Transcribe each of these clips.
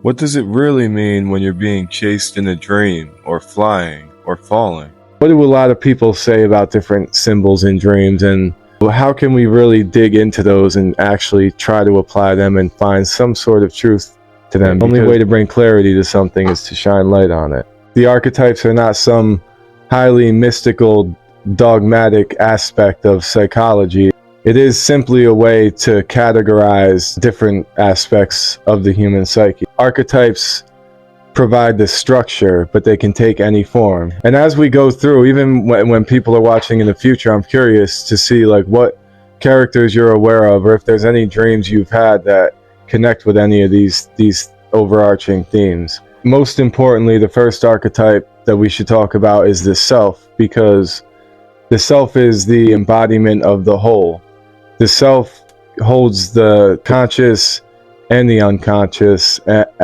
What does it really mean when you're being chased in a dream, or flying, or falling? What do a lot of people say about different symbols in dreams, and how can we really dig into those and actually try to apply them and find some sort of truth to them? The only way to bring clarity to something is to shine light on it. The archetypes are not some highly mystical, dogmatic aspect of psychology. It is simply a way to categorize different aspects of the human psyche. Archetypes provide the structure, but they can take any form. And as we go through, even when people are watching in the future, I'm curious to see like what characters you're aware of, or if there's any dreams you've had that connect with any of these overarching themes. Most importantly, the first archetype that we should talk about is the self, because the self is the embodiment of the whole. The self holds the conscious and the unconscious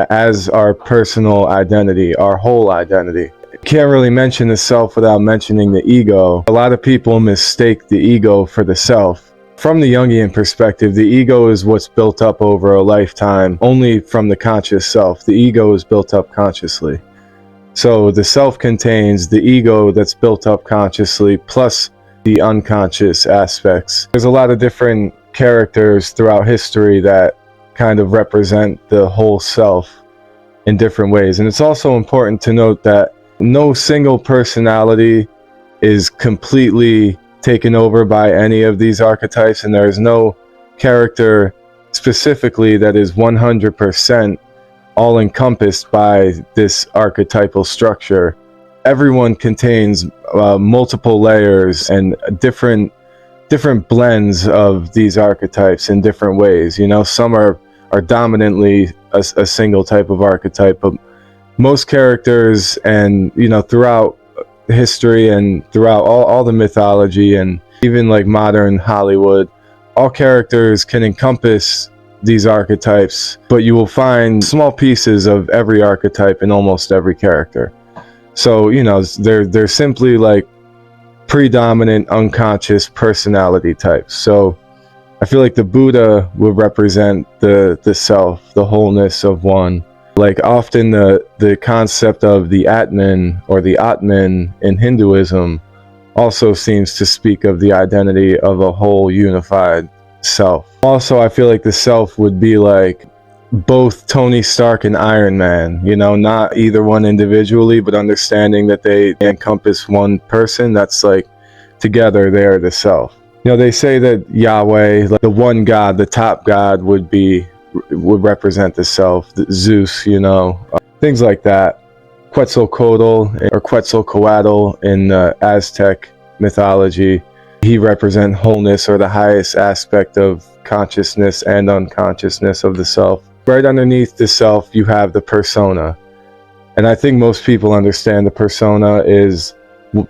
as our personal identity, our whole identity. Can't really mention the self without mentioning the ego. A lot of people mistake the ego for the self. From the Jungian perspective, the ego is what's built up over a lifetime, only from the conscious self. The ego is built up consciously. So the self contains the ego that's built up consciously, plus the unconscious aspects. There's a lot of different characters throughout history that kind of represent the whole self in different ways. And it's also important to note that no single personality is completely taken over by any of these archetypes, and there is no character specifically that is 100% all encompassed by this archetypal structure. Everyone contains multiple layers and different blends of these archetypes in different ways. You know, some are dominantly a single type of archetype, but most characters, and you know, throughout history and throughout all the mythology and even like modern Hollywood, all characters can encompass these archetypes, but you will find small pieces of every archetype in almost every character. So, you know, they're simply like predominant unconscious personality types. So I feel like the Buddha would represent the self, the wholeness of one. Like often the concept of the Atman or the Atman in Hinduism also seems to speak of the identity of a whole unified self. Also, I feel like the self would be like both Tony Stark and Iron Man, you know, not either one individually, but understanding that they encompass one person. That's like together they are the self. You know, they say that Yahweh, like the one God, the top God, would represent the self. Zeus, you know, things like that. Quetzalcoatl or Quetzalcoatl in Aztec mythology, he represents wholeness, or the highest aspect of consciousness and unconsciousness of the self. Right underneath the self, you have the persona. And I think most people understand the persona is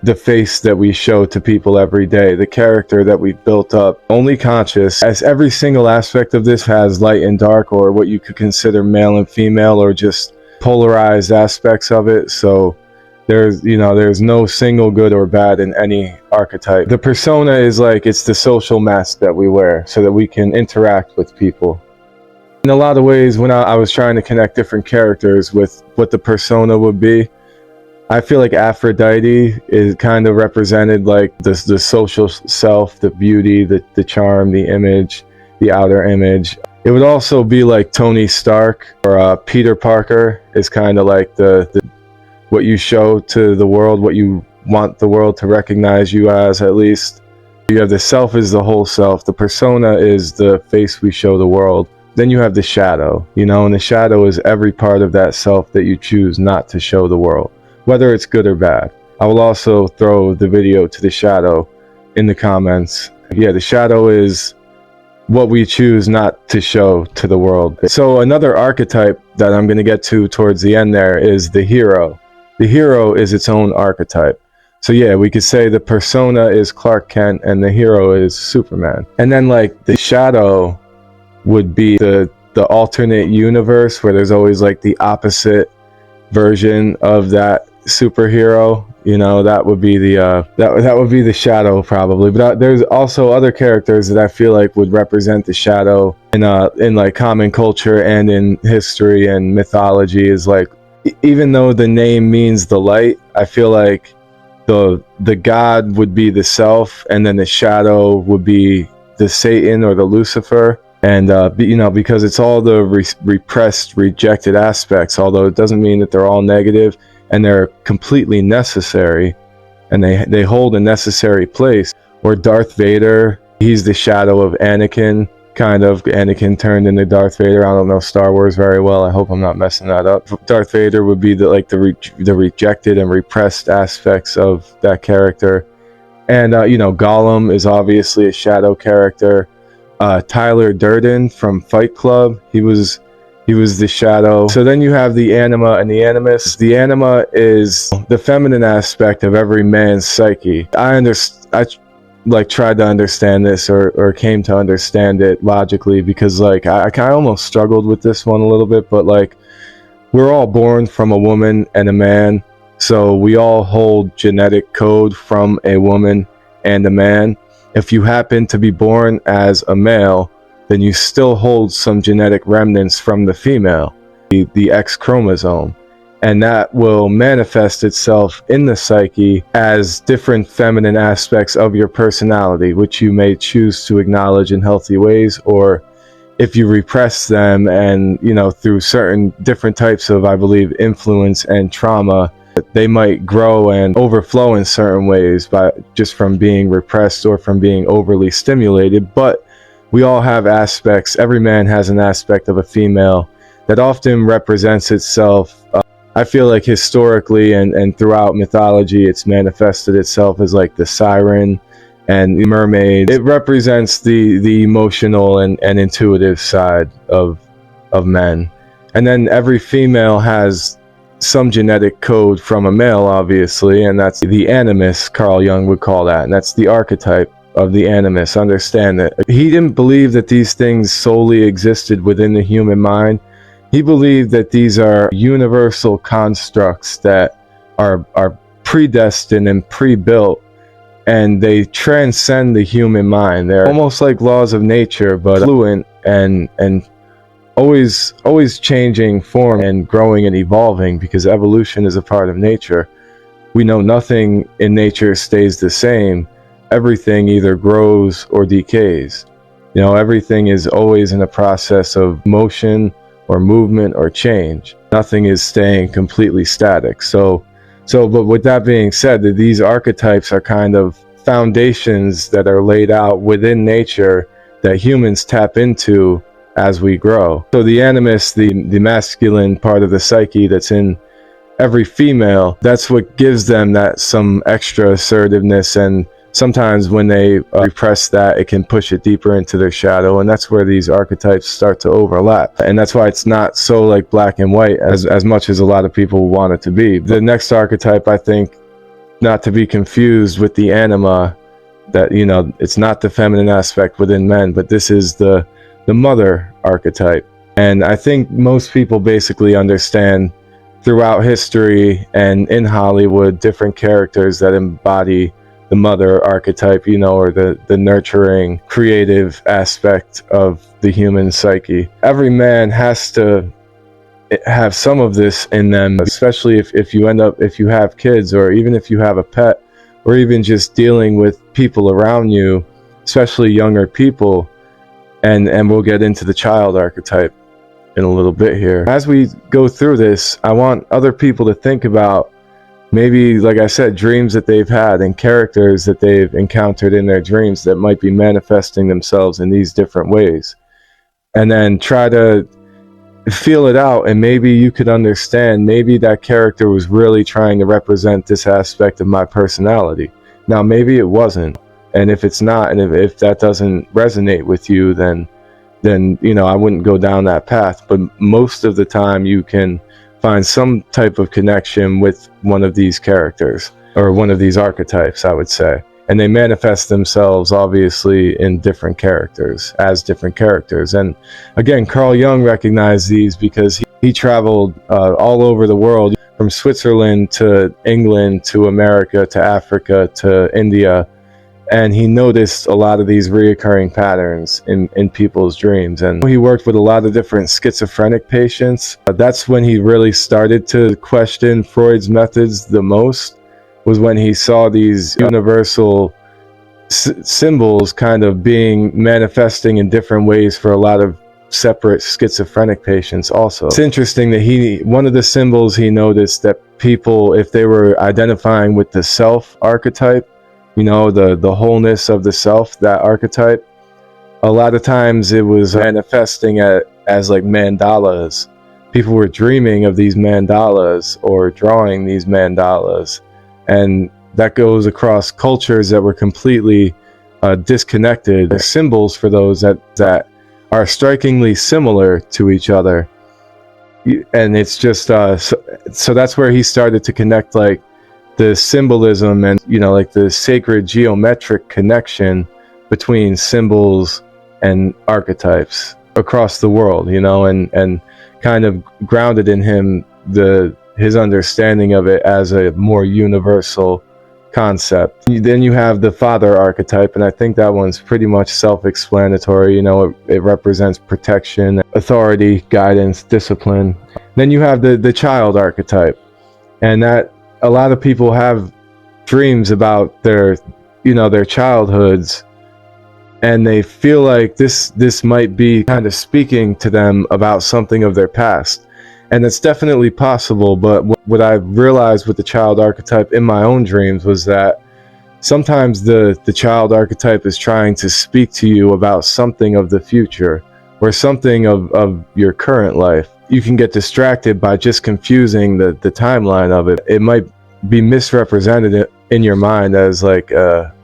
the face that we show to people every day, the character that we've built up, only conscious, as every single aspect of this has light and dark, or what you could consider male and female, or just polarized aspects of it. So there's no single good or bad in any archetype. The persona is like, it's the social mask that we wear so that we can interact with people. In a lot of ways, when I was trying to connect different characters with what the persona would be, I feel like Aphrodite is kind of represented like the social self, the beauty, the charm, the image, the outer image. It would also be like Tony Stark or Peter Parker is kind of like the what you show to the world, what you want the world to recognize you as, at least. You have the self is the whole self. The persona is the face we show the world. Then you have the shadow, you know, and the shadow is every part of that self that you choose not to show the world, whether it's good or bad. I will also throw the video to the shadow in the comments. Yeah, the shadow is what we choose not to show to the world. So another archetype that I'm going to get to towards the end there is the hero. The hero is its own archetype. So yeah, we could say the persona is Clark Kent and the hero is Superman. And then like the shadow would be the alternate universe where there's always like the opposite version of that superhero. You know, that would be the that would be the shadow probably. But there's also other characters that I feel like would represent the shadow in like common culture and in history and mythology. Is like, even though the name means the light, I feel like the god would be the self, and then the shadow would be the Satan or the Lucifer. And you know, because it's all the repressed, rejected aspects, although it doesn't mean that they're all negative, and they're completely necessary, and they hold a necessary place. Or Darth Vader, he's the shadow of Anakin, kind of. Anakin turned into Darth Vader. I don't know Star Wars very well. I hope I'm not messing that up. Darth Vader would be the rejected and repressed aspects of that character. And you know, Gollum is obviously a shadow character. Tyler Durden from Fight Club, he was the shadow. So then you have the anima and the animus. The anima is the feminine aspect of every man's psyche. I like tried to understand this, or came to understand it logically, because like I kind of almost struggled with this one a little bit. But like, we're all born from a woman and a man, so we all hold genetic code from a woman and a man. If you happen to be born as a male, then you still hold some genetic remnants from the female, the X chromosome, and that will manifest itself in the psyche as different feminine aspects of your personality, which you may choose to acknowledge in healthy ways, or if you repress them, and you know, through certain different types of, I believe, influence and trauma, they might grow and overflow in certain ways by just from being repressed or from being overly stimulated. But we all have aspects. Every man has an aspect of a female that often represents itself. I feel like historically and throughout mythology, it's manifested itself as like the siren and the mermaid. It represents the emotional and intuitive side of men. And then every female has some genetic code from a male, obviously, and that's the animus, Carl Jung would call that, and that's the archetype of the animus. Understand that he didn't believe that these things solely existed within the human mind. He believed that these are universal constructs that are predestined and pre-built, and they transcend the human mind. They're almost like laws of nature, but fluent and always changing form and growing and evolving, because evolution is a part of nature. We know nothing in nature stays the same. Everything either grows or decays. You know, everything is always in a process of motion or movement or change. Nothing is staying completely static. But with that being said, that these archetypes are kind of foundations that are laid out within nature that humans tap into as we grow. So the animus, the masculine part of the psyche that's in every female, that's what gives them that some extra assertiveness, and sometimes when they repress that, it can push it deeper into their shadow, and that's where these archetypes start to overlap. And that's why it's not so like black and white as much as a lot of people want it to be. The next archetype, I think, not to be confused with the anima, that, you know, it's not the feminine aspect within men, but this is the mother archetype. And I think most people basically understand throughout history and in Hollywood different characters that embody the mother archetype, you know, or the nurturing, creative aspect of the human psyche. Every man has to have some of this in them, especially if you have kids, or even if you have a pet, or even just dealing with people around you, especially younger people. And we'll get into the child archetype in a little bit here. As we go through this, I want other people to think about maybe, like I said, dreams that they've had and characters that they've encountered in their dreams that might be manifesting themselves in these different ways. And then try to feel it out, and maybe you could understand, maybe that character was really trying to represent this aspect of my personality. Now, maybe it wasn't. And if it's not, and if that doesn't resonate with you, then you know, I wouldn't go down that path. But most of the time you can find some type of connection with one of these characters, or one of these archetypes, I would say. And they manifest themselves obviously in different characters, as different characters. And again, Carl Jung recognized these because He traveled all over the world, from Switzerland to England to America to Africa to India, and he noticed a lot of these reoccurring patterns in people's dreams. And he worked with a lot of different schizophrenic patients. That's when he really started to question Freud's methods the most, was when he saw these universal symbols kind of being manifesting in different ways for a lot of separate schizophrenic patients also. It's interesting that one of the symbols he noticed that people, if they were identifying with the self archetype, you know, the wholeness of the self, that archetype, a lot of times it was manifesting as like mandalas. People were dreaming of these mandalas or drawing these mandalas, and that goes across cultures that were completely disconnected. They're symbols for those that are strikingly similar to each other, and it's just so that's where he started to connect like the symbolism and, you know, like the sacred geometric connection between symbols and archetypes across the world, you know, and kind of grounded in him his understanding of it as a more universal concept. Then you have the father archetype, and I think that one's pretty much self-explanatory. You know, it represents protection, authority, guidance, discipline. Then you have the child archetype, and that a lot of people have dreams about their childhoods, and they feel like this might be kind of speaking to them about something of their past. And it's definitely possible, but what I realized with the child archetype in my own dreams was that sometimes the child archetype is trying to speak to you about something of the future or something of your current life. You can get distracted by just confusing the timeline of it. It might be misrepresented in your mind as like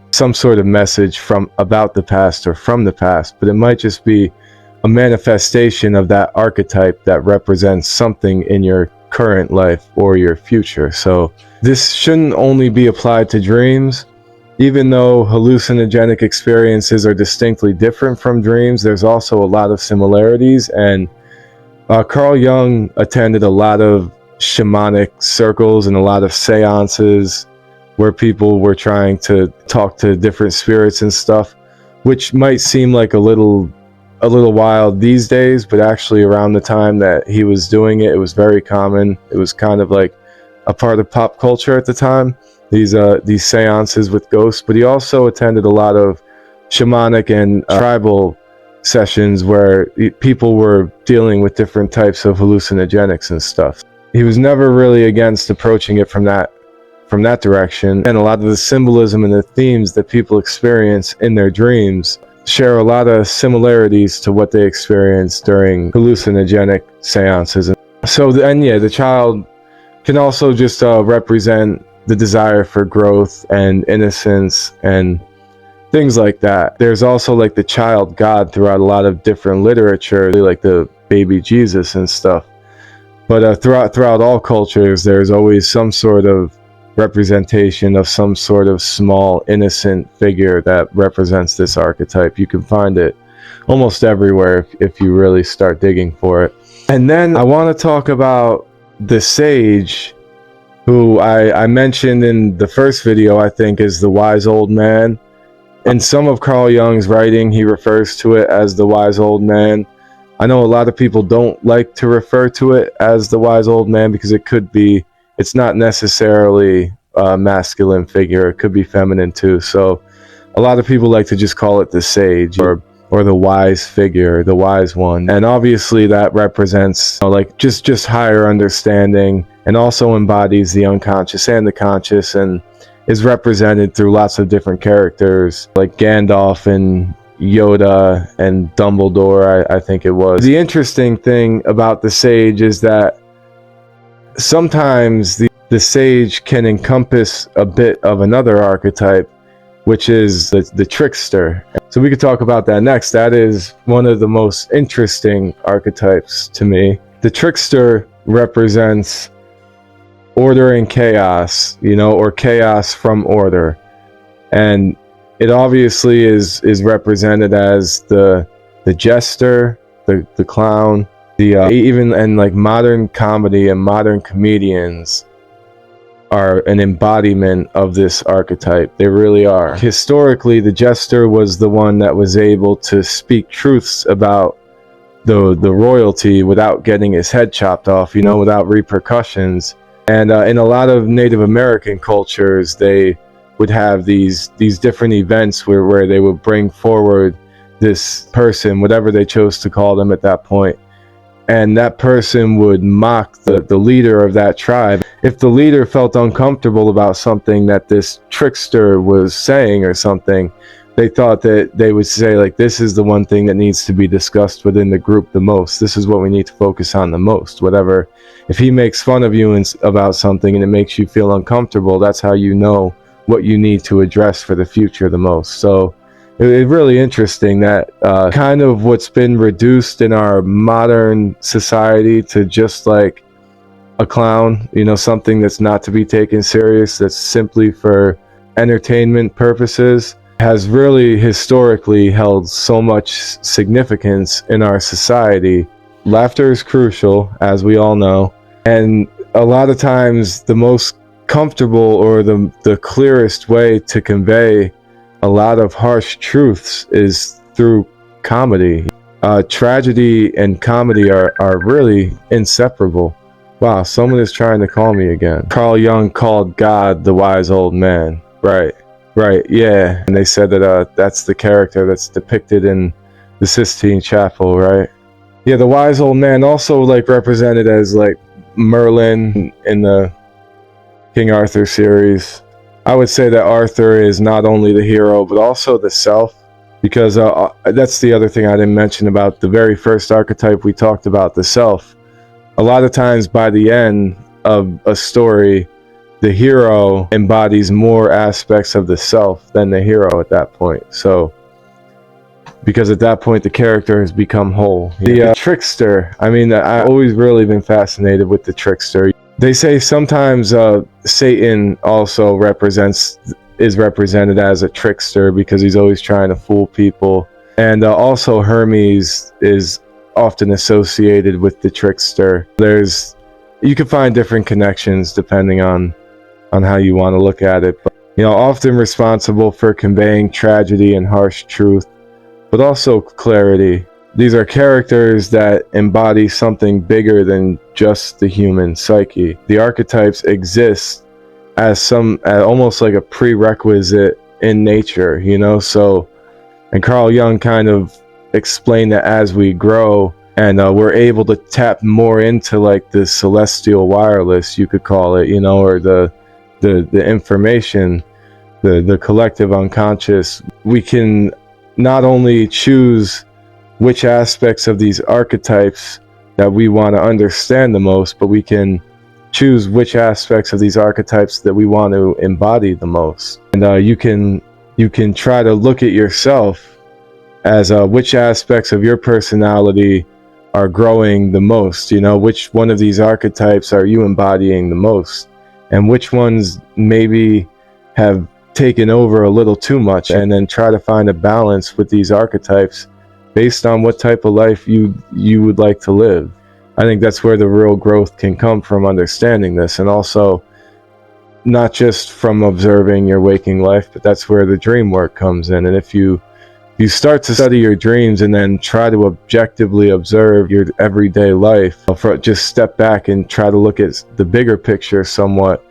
some sort of message about the past or from the past, but it might just be a manifestation of that archetype that represents something in your current life or your future. So this shouldn't only be applied to dreams. Even though hallucinogenic experiences are distinctly different from dreams, there's also a lot of similarities. And Carl Jung attended a lot of shamanic circles and a lot of seances where people were trying to talk to different spirits and stuff, which might seem like a little wild these days, but actually around the time that he was doing it, it was very common. It was kind of like a part of pop culture at the time, these seances with ghosts. But he also attended a lot of shamanic and tribal sessions where people were dealing with different types of hallucinogenics and stuff. He was never really against approaching it from that direction, and a lot of the symbolism and the themes that people experience in their dreams share a lot of similarities to what they experience during hallucinogenic seances. So the child can also just represent the desire for growth and innocence and things like that. There's also like the child god throughout a lot of different literature, like the baby Jesus and stuff. But throughout all cultures, there's always some sort of representation of some sort of small innocent figure that represents this archetype. You can find it almost everywhere if you really start digging for it. And then I want to talk about the sage, who I mentioned in the first video, I think, is the wise old man. In some of Carl Jung's writing, he refers to it as the wise old man. I know a lot of people don't like to refer to it as the wise old man because it's not necessarily a masculine figure. It could be feminine too. So a lot of people like to just call it the sage or the wise figure, the wise one. And obviously that represents like just higher understanding, and also embodies the unconscious and the conscious, and is represented through lots of different characters like Gandalf and Yoda and Dumbledore, I think it was. The interesting thing about the sage is that sometimes the sage can encompass a bit of another archetype, which is the trickster. So we could talk about that next. That is one of the most interesting archetypes to me. The trickster represents order and chaos, or chaos from order. And it obviously is represented as the jester, the clown, Even and like modern comedy and modern comedians are an embodiment of this archetype. They really are. Historically, the jester was the one that was able to speak truths about the royalty without getting his head chopped off, without repercussions. And in a lot of Native American cultures, they would have these different events where they would bring forward this person, whatever they chose to call them at that point, and that person would mock the leader of that tribe. If the leader felt uncomfortable about something that this trickster was saying or something, they thought that they would say, like, this is the one thing that needs to be discussed within the group the most. This is what we need to focus on the most. Whatever, if he makes fun of you about something and it makes you feel uncomfortable, that's how you know what you need to address for the future the most. So it's really interesting that kind of what's been reduced in our modern society to just like a clown, something that's not to be taken serious, that's simply for entertainment purposes, has really historically held so much significance in our society. Laughter is crucial, as we all know, and a lot of times the most comfortable or the clearest way to convey a lot of harsh truths is through comedy. Tragedy and comedy are really inseparable. Wow, someone is trying to call me again. Carl Jung called God the wise old man. Right, yeah. And they said that that's the character that's depicted in the Sistine Chapel, right? Yeah, the wise old man, also like represented as like Merlin in the King Arthur series. I would say that Arthur is not only the hero, but also the self, because that's the other thing I didn't mention about the very first archetype we talked about, the self. A lot of times by the end of a story, the hero embodies more aspects of the self than the hero at that point. So, because at that point the character has become whole. The trickster, I've always really been fascinated with the trickster. They say sometimes Satan also is represented as a trickster because he's always trying to fool people. And also Hermes is often associated with the trickster. You can find different connections depending on how you want to look at it, but often responsible for conveying tragedy and harsh truth, but also clarity. These are characters that embody something bigger than just the human psyche. The archetypes exist as almost like a prerequisite in nature, so, and Carl Jung kind of explained that as we grow and we're able to tap more into like the celestial wireless, you could call it, or the information, the collective unconscious, we can not only choose which aspects of these archetypes that we want to understand the most, but we can choose which aspects of these archetypes that we want to embody the most. And you can try to look at yourself as which aspects of your personality are growing the most, which one of these archetypes are you embodying the most, and which ones maybe have taken over a little too much, and then try to find a balance with these archetypes based on what type of life you would like to live. I think that's where the real growth can come from, understanding this, and also not just from observing your waking life, but that's where the dream work comes in. And if you start to study your dreams and then try to objectively observe your everyday life, just step back and try to look at the bigger picture somewhat,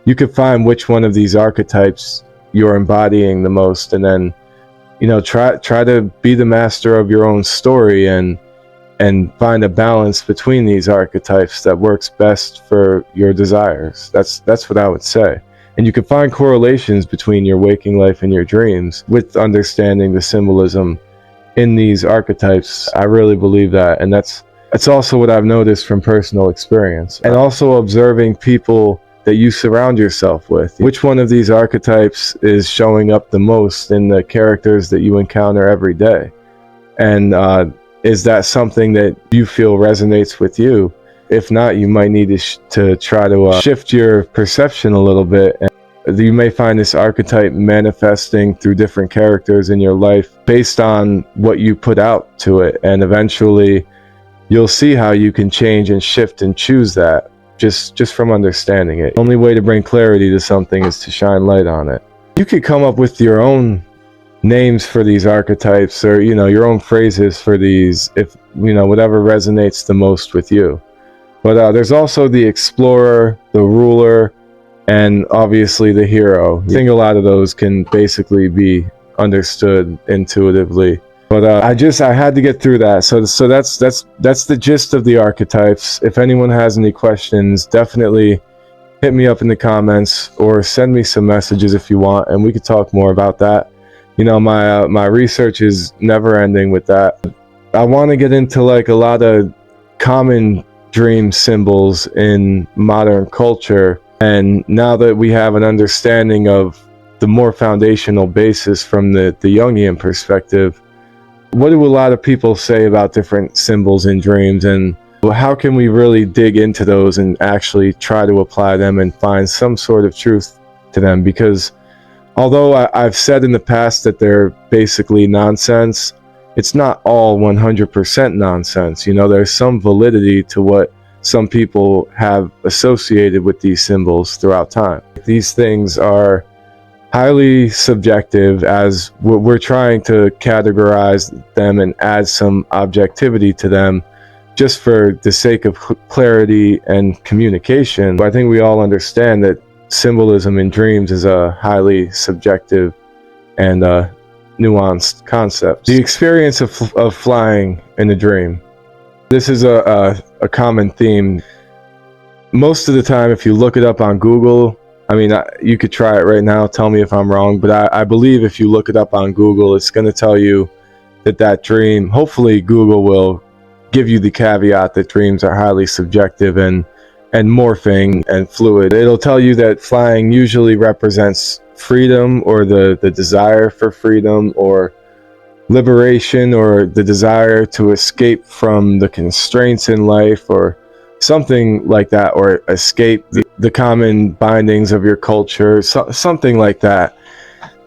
you could find which one of these archetypes you're embodying the most, and then try to be the master of your own story and find a balance between these archetypes that works best for your desires. That's what I would say. And you can find correlations between your waking life and your dreams with understanding the symbolism in these archetypes. I really believe that, and that's also what I've noticed from personal experience, and also observing people that you surround yourself with. Which one of these archetypes is showing up the most in the characters that you encounter every day? And is that something that you feel resonates with you? If not, you might need to try to shift your perception a little bit. And you may find this archetype manifesting through different characters in your life based on what you put out to it. And eventually you'll see how you can change and shift and choose that just from understanding it. The only way to bring clarity to something is to shine light on it. You could come up with your own names for these archetypes, or your own phrases for these, if whatever resonates the most with you. But there's also the explorer, the ruler, and obviously the hero. I think a lot of those can basically be understood intuitively. But I had to get through that. So that's the gist of the archetypes. If anyone has any questions, definitely hit me up in the comments or send me some messages if you want, and we could talk more about that. My research is never ending with that. I want to get into like a lot of common dream symbols in modern culture, and now that we have an understanding of the more foundational basis from the Jungian perspective, what do a lot of people say about different symbols in dreams, and how can we really dig into those and actually try to apply them and find some sort of truth to them? Because although I've said in the past that they're basically nonsense, it's not all 100% nonsense. There's some validity to what some people have associated with these symbols throughout time. These things are highly subjective, as we're trying to categorize them and add some objectivity to them just for the sake of clarity and communication. But I think we all understand that symbolism in dreams is a highly subjective and nuanced concept. The experience of flying in a dream. This is a common theme. Most of the time, if you look it up on Google, you could try it right now, tell me if I'm wrong, but I believe if you look it up on Google, it's going to tell you that dream, hopefully Google will give you the caveat that dreams are highly subjective and morphing and fluid. It'll tell you that flying usually represents freedom, or the desire for freedom, or liberation, or the desire to escape from the constraints in life, or something like that, or escape the common bindings of your culture, something like that.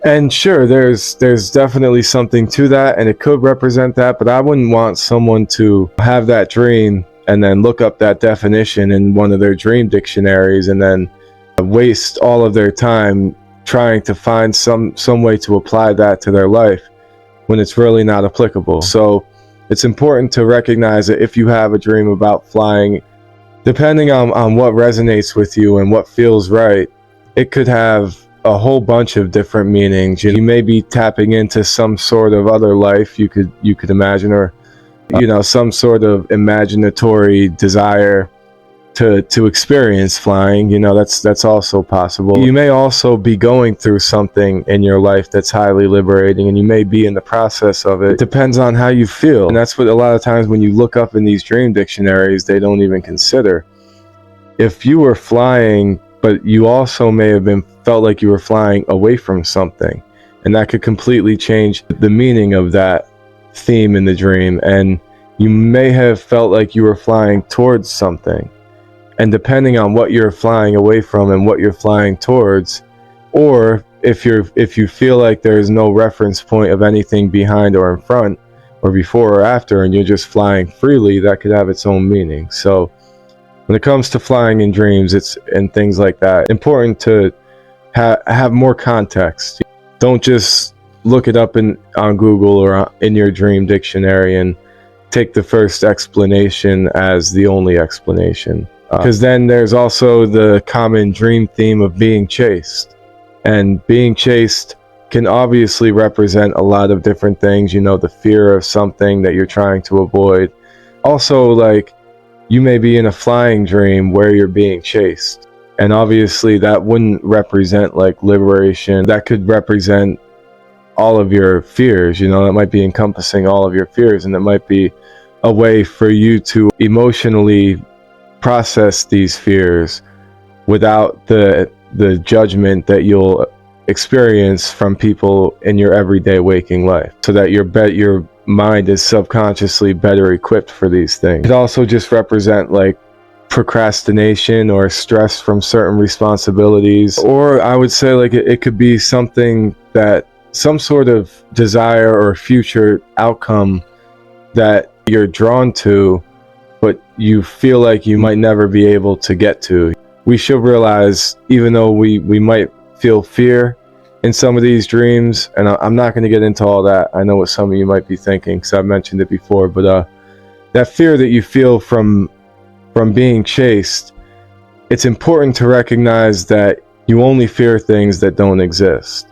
And sure, there's definitely something to that, and it could represent that, but I wouldn't want someone to have that dream and then look up that definition in one of their dream dictionaries and then waste all of their time trying to find some way to apply that to their life when it's really not applicable. So it's important to recognize that if you have a dream about flying, depending on what resonates with you and what feels right, it could have a whole bunch of different meanings. You may be tapping into some sort of other life you could imagine, or some sort of imaginatory desire to experience flying. That's also possible. You may also be going through something in your life that's highly liberating, and you may be in the process of it. It depends on how you feel, and that's what a lot of times when you look up in these dream dictionaries, they don't even consider. If you were flying, but you also may have felt like you were flying away from something, and that could completely change the meaning of that theme in the dream. And you may have felt like you were flying towards something, and depending on what you're flying away from and what you're flying towards, or if you feel like there's no reference point of anything behind or in front or before or after, and you're just flying freely, that could have its own meaning. So when it comes to flying in dreams, and things like that, important to have more context. Don't just look it up on Google or in your dream dictionary and take the first explanation as the only explanation. Because then there's also the common dream theme of being chased. And being chased can obviously represent a lot of different things. The fear of something that you're trying to avoid. Also, like, you may be in a flying dream where you're being chased. And obviously that wouldn't represent like liberation. That could represent all of your fears. That might be encompassing all of your fears, and it might be a way for you to emotionally process these fears without the judgment that you'll experience from people in your everyday waking life, so that your mind is subconsciously better equipped for these things. It also just represent like procrastination or stress from certain responsibilities, or I would say like it could be something that some sort of desire or future outcome that you're drawn to, but you feel like you might never be able to get to. We should realize, even though we might feel fear in some of these dreams, and I'm not going to get into all that. I know what some of you might be thinking because I've mentioned it before, but that fear that you feel from being chased, it's important to recognize that you only fear things that don't exist.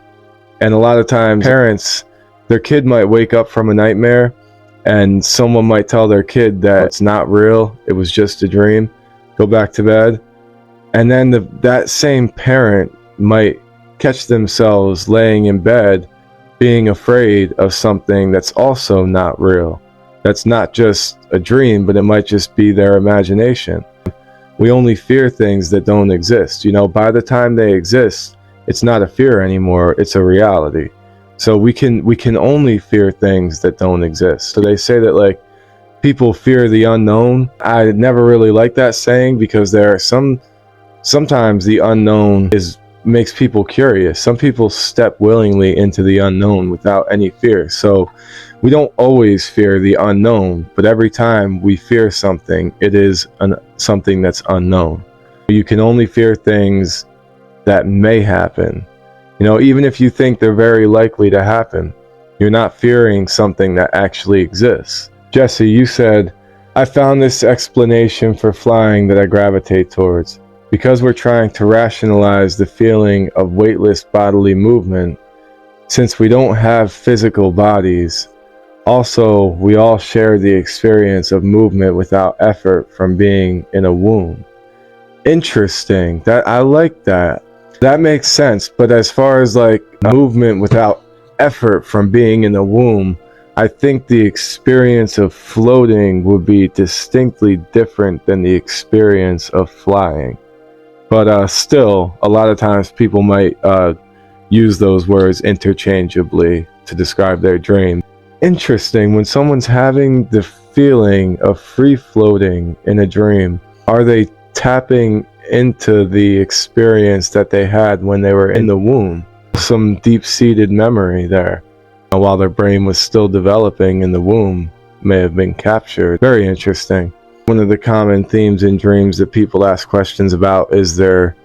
And a lot of times parents, their kid might wake up from a nightmare and someone might tell their kid that it's not real, it was just a dream, go back to bed. And then that same parent might catch themselves laying in bed being afraid of something that's also not real. That's not just a dream, but it might just be their imagination. We only fear things that don't exist. By the time they exist, it's not a fear anymore, it's a reality. So we can only fear things that don't exist. So they say that like people fear the unknown. I never really like that saying because there are sometimes the unknown makes people curious. Some people step willingly into the unknown without any fear. So we don't always fear the unknown, but every time we fear something, it is something that's unknown. You can only fear things that may happen. Even if you think they're very likely to happen, you're not fearing something that actually exists. Jesse, you said, I found this explanation for flying that I gravitate towards. Because we're trying to rationalize the feeling of weightless bodily movement, since we don't have physical bodies, also we all share the experience of movement without effort from being in a womb. Interesting. I like that. That makes sense. But as far as like movement without effort from being in a womb, I think the experience of floating would be distinctly different than the experience of flying. But still, a lot of times people might use those words interchangeably to describe their dream. Interesting, when someone's having the feeling of free floating in a dream, are they tapping into the experience that they had when they were in the womb? Some deep-seated memory there, while their brain was still developing in the womb, may have been captured. Very interesting. One of the common themes in dreams that people ask questions about is their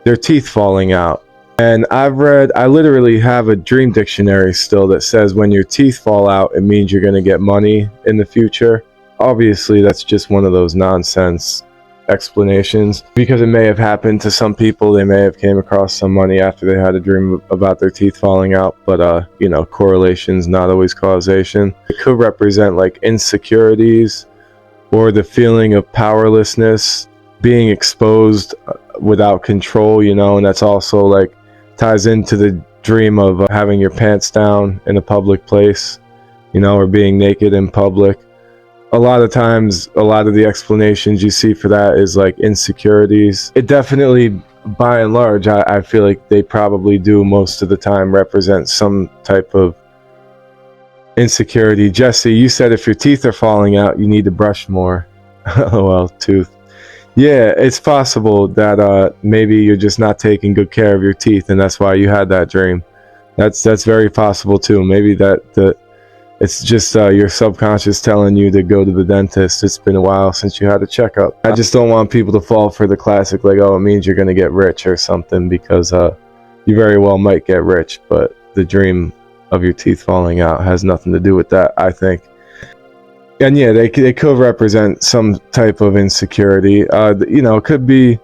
teeth falling out. And I literally have a dream dictionary still that says when your teeth fall out, it means you're going to get money in the future. Obviously, that's just one of those nonsense explanations because it may have happened to some people. They may have came across some money after they had a dream about their teeth falling out. But, correlation's not always causation. It could represent like insecurities, or the feeling of powerlessness, being exposed without control, and that's also like ties into the dream of having your pants down in a public place, or being naked in public. A lot of times, a lot of the explanations you see for that is like insecurities. It definitely, by and large, I feel like they probably do most of the time represent some type of insecurity. Jesse, you said if your teeth are falling out, you need to brush more. Oh well, tooth. Yeah, it's possible that maybe you're just not taking good care of your teeth, and that's why you had that dream. That's very possible too. Maybe it's just your subconscious telling you to go to the dentist. It's been a while since you had a checkup. I just don't want people to fall for the classic like, oh, it means you're going to get rich or something, because you very well might get rich, but the dream of your teeth falling out has nothing to do with that, I think. And yeah, they could represent some type of insecurity. It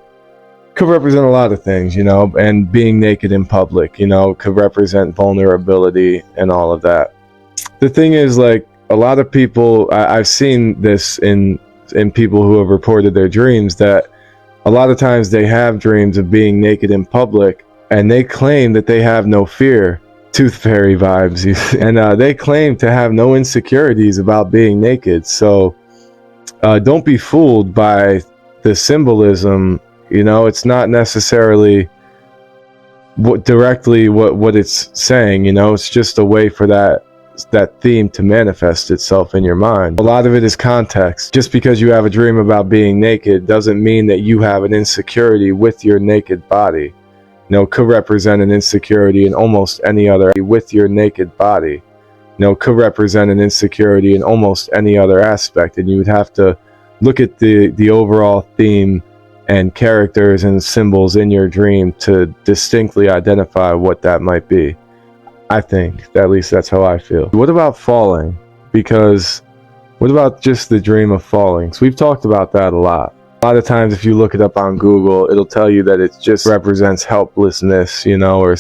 could represent a lot of things, and being naked in public, could represent vulnerability and all of that. The thing is, like, a lot of people, I've seen this in people who have reported their dreams, that a lot of times they have dreams of being naked in public, and they claim that they have no fear. Tooth fairy vibes. And they claim to have no insecurities about being naked. So don't be fooled by the symbolism. It's not necessarily directly what it's saying. It's just a way for that theme to manifest itself in your mind. A lot of it is context. Just because you have a dream about being naked doesn't mean that you have an insecurity with your naked body. Could represent an insecurity in almost any other with your naked body. Could represent an insecurity in almost any other aspect, and you would have to look at the overall theme and characters and symbols in your dream to distinctly identify what that might be. I think, at least that's how I feel. What about falling? Because what about just the dream of falling? So we've talked about that a lot. A lot of times if you look it up on Google, it'll tell you that it just represents helplessness, you know, or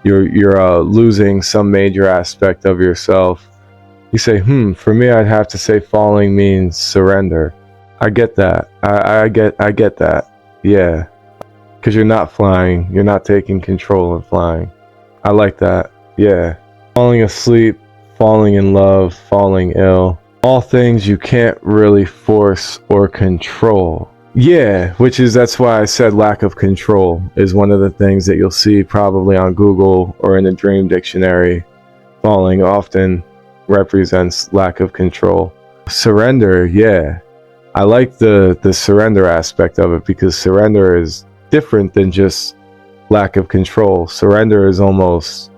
you're losing some major aspect of yourself. You say, for me, I'd have to say falling means surrender. I get that. I get that. Yeah. Because you're not flying. You're not taking control of flying. I like that. Yeah. Falling asleep, falling in love, falling ill. All things you can't really force or control. Yeah, that's why I said lack of control is one of the things that you'll see probably on Google or in a dream dictionary. Falling often represents lack of control. Surrender, yeah. I like the surrender aspect of it, because surrender is different than just lack of control. Surrender is almost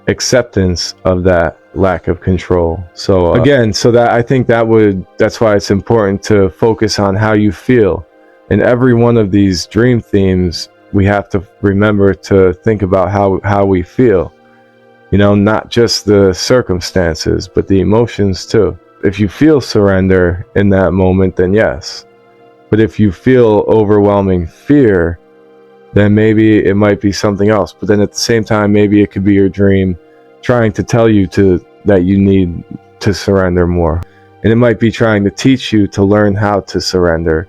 acceptance of that lack of control. So again, I think that's why it's important to focus on how you feel. In every one of these dream themes, we have to remember to think about how we feel. You know, not just the circumstances, but the emotions too. If you feel surrender in that moment, then yes. But if you feel overwhelming fear, then maybe it might be something else. But then at the same time, maybe it could be your dream trying to tell you that you need to surrender more. And it might be trying to teach you to learn how to surrender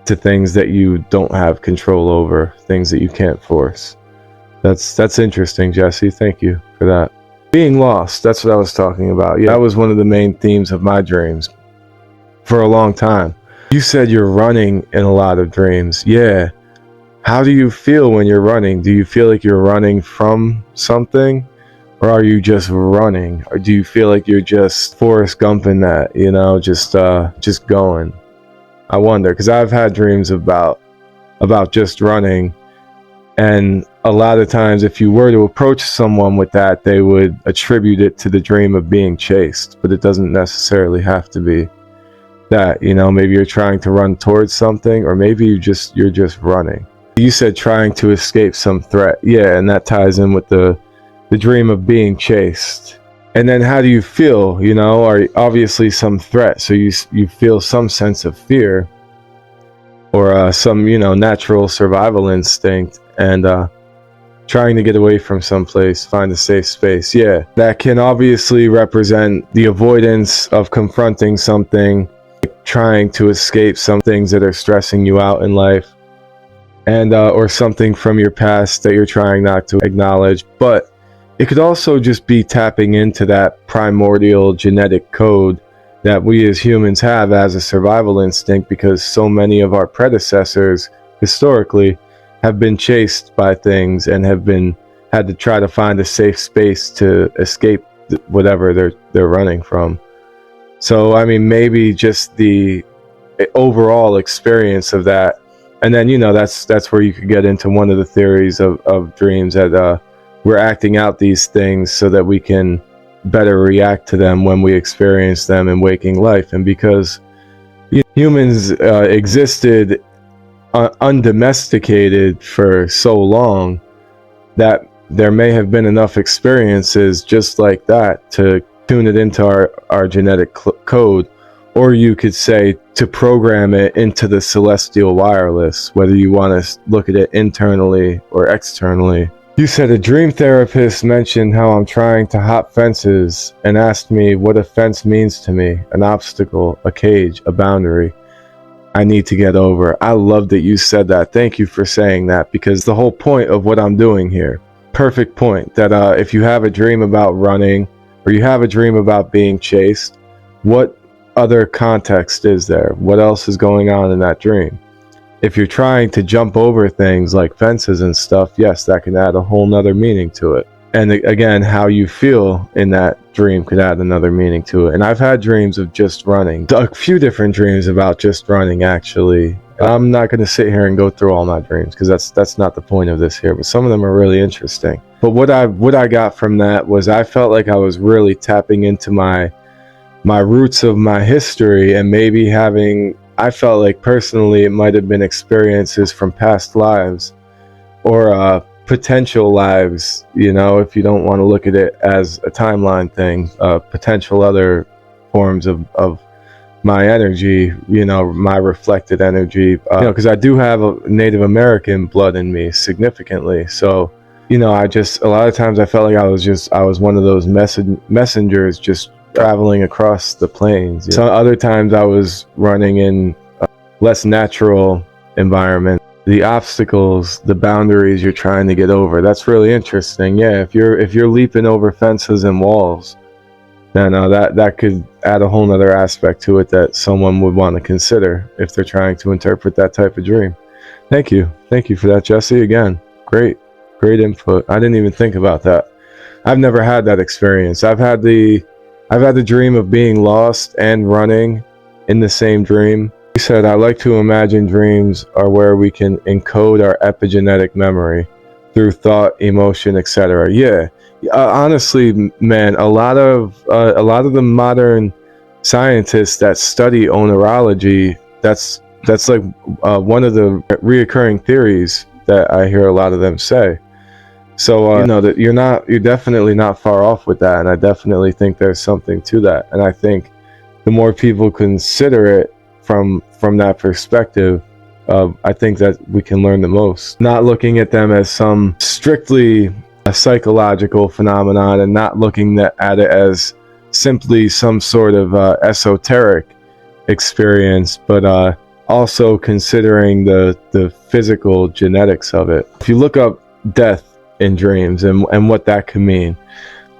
to things that you don't have control over, things that you can't force. That's interesting, Jesse. Thank you for that. Being lost, that's what I was talking about. Yeah, that was one of the main themes of my dreams for a long time. You said you're running in a lot of dreams. Yeah. How do you feel when you're running? Do you feel like you're running from something? Or are you just running? Or do you feel like you're just Forrest Gumping that, you know, just going? I wonder, because I've had dreams about just running, and a lot of times if you were to approach someone with that, they would attribute it to the dream of being chased, but it doesn't necessarily have to be that. You know, maybe you're trying to run towards something, or maybe you're just running. You said trying to escape some threat. Yeah, and that ties in with the dream of being chased. And then how do you feel? You know, or obviously some threat, so you feel some sense of fear, or some, you know, natural survival instinct, and trying to get away from someplace, find a safe space. Yeah, that can obviously represent the avoidance of confronting something, trying to escape some things that are stressing you out in life, and or something from your past that you're trying not to acknowledge. But it could also just be tapping into that primordial genetic code that we as humans have as a survival instinct, because so many of our predecessors historically have been chased by things and had to try to find a safe space to escape whatever they're running from. So I mean, maybe just the overall experience of that, and then, you know, that's where you could get into one of the theories of dreams, that we're acting out these things so that we can better react to them when we experience them in waking life. And because humans existed undomesticated for so long, that there may have been enough experiences just like that to tune it into our genetic code, or you could say to program it into the celestial wireless, whether you want to look at it internally or externally. You said a dream therapist mentioned how I'm trying to hop fences and asked me what a fence means to me: an obstacle, a cage, a boundary I need to get over. I love that you said that. Thank you for saying that, because the whole point of what I'm doing here, perfect point, that if you have a dream about running, or you have a dream about being chased, what other context is there? What else is going on in that dream? If you're trying to jump over things like fences and stuff, yes, that can add a whole nother meaning to it. And again, how you feel in that dream could add another meaning to it. And I've had dreams of just running. A few different dreams about just running, actually. I'm not going to sit here and go through all my dreams, because that's not the point of this here, but some of them are really interesting. But what I got from that was I felt like I was really tapping into my roots of my history, and maybe having I felt like personally it might have been experiences from past lives or potential lives, you know, if you don't want to look at it as a timeline thing, potential other forms of my energy, you know, my reflected energy, you know, because I do have a Native American blood in me significantly. So, you know, a lot of times I felt like I was one of those messengers just traveling across the plains. Some other times I was running in a less natural environment. The obstacles, the boundaries you're trying to get over, that's really interesting. Yeah, if you're leaping over fences and walls, then that could add a whole nother aspect to it that someone would want to consider if they're trying to interpret that type of dream. Thank you for that, Jesse. Again, great input. I didn't even think about that. I've never had that experience. I've had the dream of being lost and running in the same dream. He said, I like to imagine dreams are where we can encode our epigenetic memory through thought, emotion, etc. Yeah. Honestly, man, a lot of the modern scientists that study onerology, that's like one of the reoccurring theories that I hear a lot of them say. So you know that you're definitely not far off with that, and I definitely think there's something to that. And I think the more people consider it from that perspective, I think that we can learn the most. Not looking at them as some strictly a psychological phenomenon, and not looking at it as simply some sort of esoteric experience, but also considering the physical genetics of it. If you look up death in dreams and what that could mean,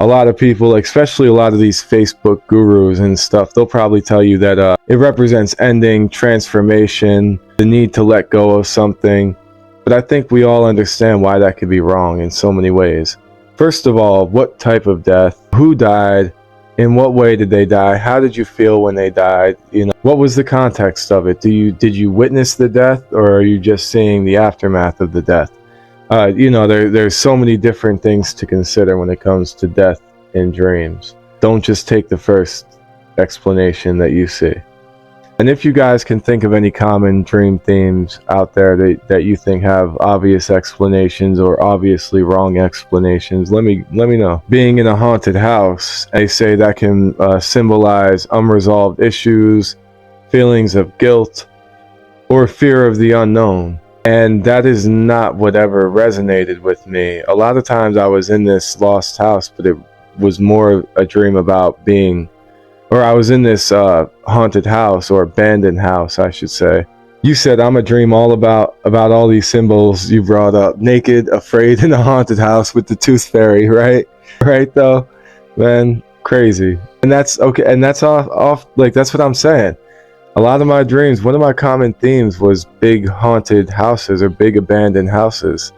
a lot of people, especially a lot of these Facebook gurus and stuff, they'll probably tell you that it represents ending, transformation, the need to let go of something. But I think we all understand why that could be wrong in so many ways. First of all, what type of death? Who died? In what way did they die? How did you feel when they died? You know, what was the context of it? Did you witness the death, or are you just seeing the aftermath of the death? You know, there's so many different things to consider when it comes to death in dreams. Don't just take the first explanation that you see. And if you guys can think of any common dream themes out there that you think have obvious explanations or obviously wrong explanations, let me know. Being in a haunted house, they say that can symbolize unresolved issues, feelings of guilt, or fear of the unknown. And that is not whatever resonated with me. A lot of times I was in this lost house, but it was more a dream about being, or I was in this haunted house, or abandoned house, I should say. You said I'm a dream all about all these symbols you brought up. Naked, afraid, in a haunted house with the tooth fairy, right? Right though? Man, crazy. And that's okay, and that's off like that's what I'm saying. A lot of my dreams, one of my common themes was big haunted houses, or big abandoned houses,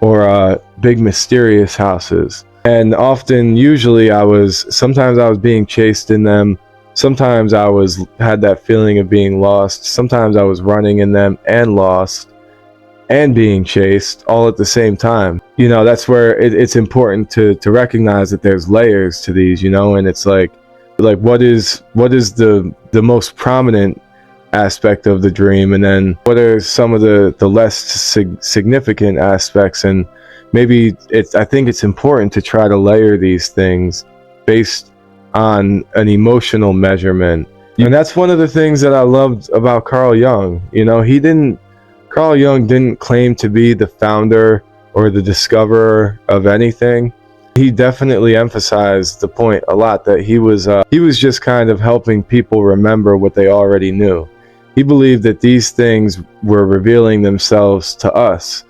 or big mysterious houses. And often, usually sometimes I was being chased in them. Sometimes I had that feeling of being lost. Sometimes I was running in them and lost and being chased all at the same time. You know, that's where it's important to recognize that there's layers to these, you know, and it's like what is the most prominent aspect of the dream, and then what are some of the less significant aspects. And maybe I think it's important to try to layer these things based on an emotional measurement. And that's one of the things that I loved about Carl Jung. You know, Carl Jung didn't claim to be the founder or the discoverer of anything. He definitely emphasized the point a lot that he was just kind of helping people remember what they already knew. He believed that these things were revealing themselves to us,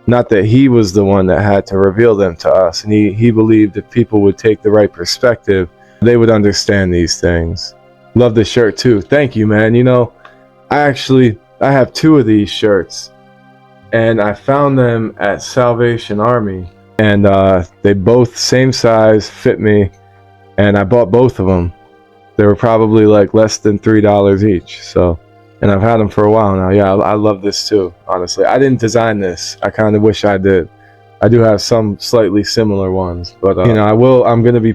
not that he was the one that had to reveal them to us. And he believed if people would take the right perspective, they would understand these things. Love the shirt too. Thank you, man. You know, I have 2 of these shirts, and I found them at Salvation Army. And they both same size, fit me, and I bought both of them. They were probably like less than $3 each. So, and I've had them for a while now. Yeah, I love this too, honestly. I didn't design this. I kind of wish I did. I do have some slightly similar ones, but you know, I'm gonna be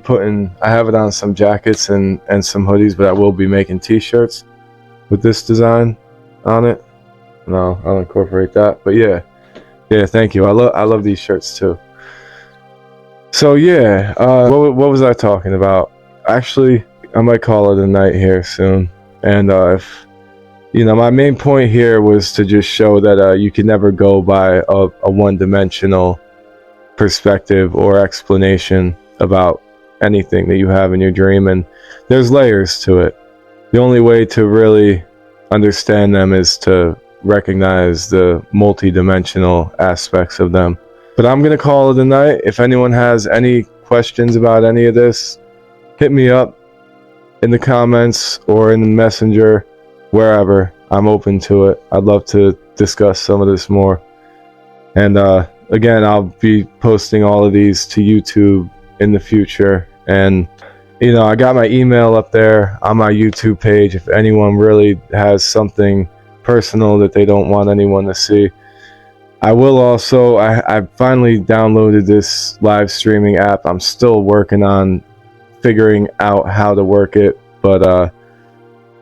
I have it on some jackets and some hoodies, but I will be making t-shirts. with this design on it. No, I'll incorporate that. But yeah, thank you. I love these shirts too. So yeah, what was I talking about? Actually, I might call it a night here soon. And if my main point here was to just show that you can never go by a one-dimensional perspective or explanation about anything that you have in your dream, and there's layers to it. The only way to really understand them is to recognize the multi-dimensional aspects of them. But I'm gonna call it a night. If anyone has any questions about any of this, hit me up in the comments or in the messenger, wherever. I'm open to it. I'd love to discuss some of this more. And again, I'll be posting all of these to YouTube in the future. And I got my email up there on my YouTube page if anyone really has something personal that they don't want anyone to see. I will also, I finally downloaded this live streaming app. I'm still working on figuring out how to work it, but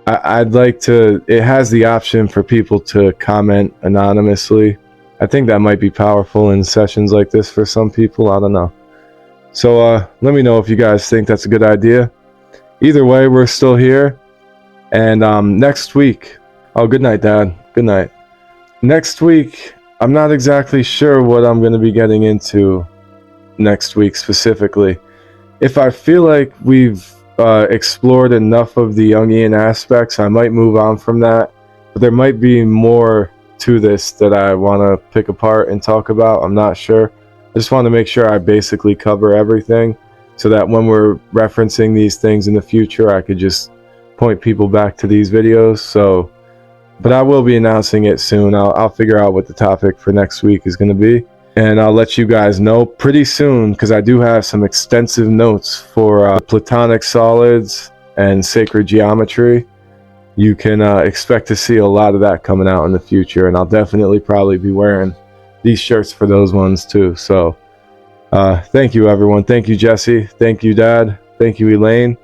I'd like to, it has the option for people to comment anonymously. I think that might be powerful in sessions like this for some people. I don't know. So let me know if you guys think that's a good idea. Either way, we're still here. And next week, oh, good night, Dad. Good night. Next week, I'm not exactly sure what I'm going to be getting into next week specifically. If I feel like we've explored enough of the Jungian aspects, I might move on from that. But there might be more to this that I want to pick apart and talk about. I'm not sure. I just want to make sure I basically cover everything so that when we're referencing these things in the future, I could just point people back to these videos. So, but I will be announcing it soon. I'll figure out what the topic for next week is going to be, and I'll let you guys know pretty soon, because I do have some extensive notes for platonic solids and sacred geometry. You can expect to see a lot of that coming out in the future, and I'll definitely probably be wearing these shirts for those ones too. So thank you, everyone. Thank you, Jesse. Thank you, Dad. Thank you, Elaine.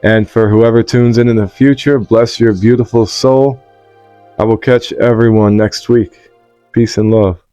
And for whoever tunes in the future, bless your beautiful soul. I will catch everyone next week. Peace and love.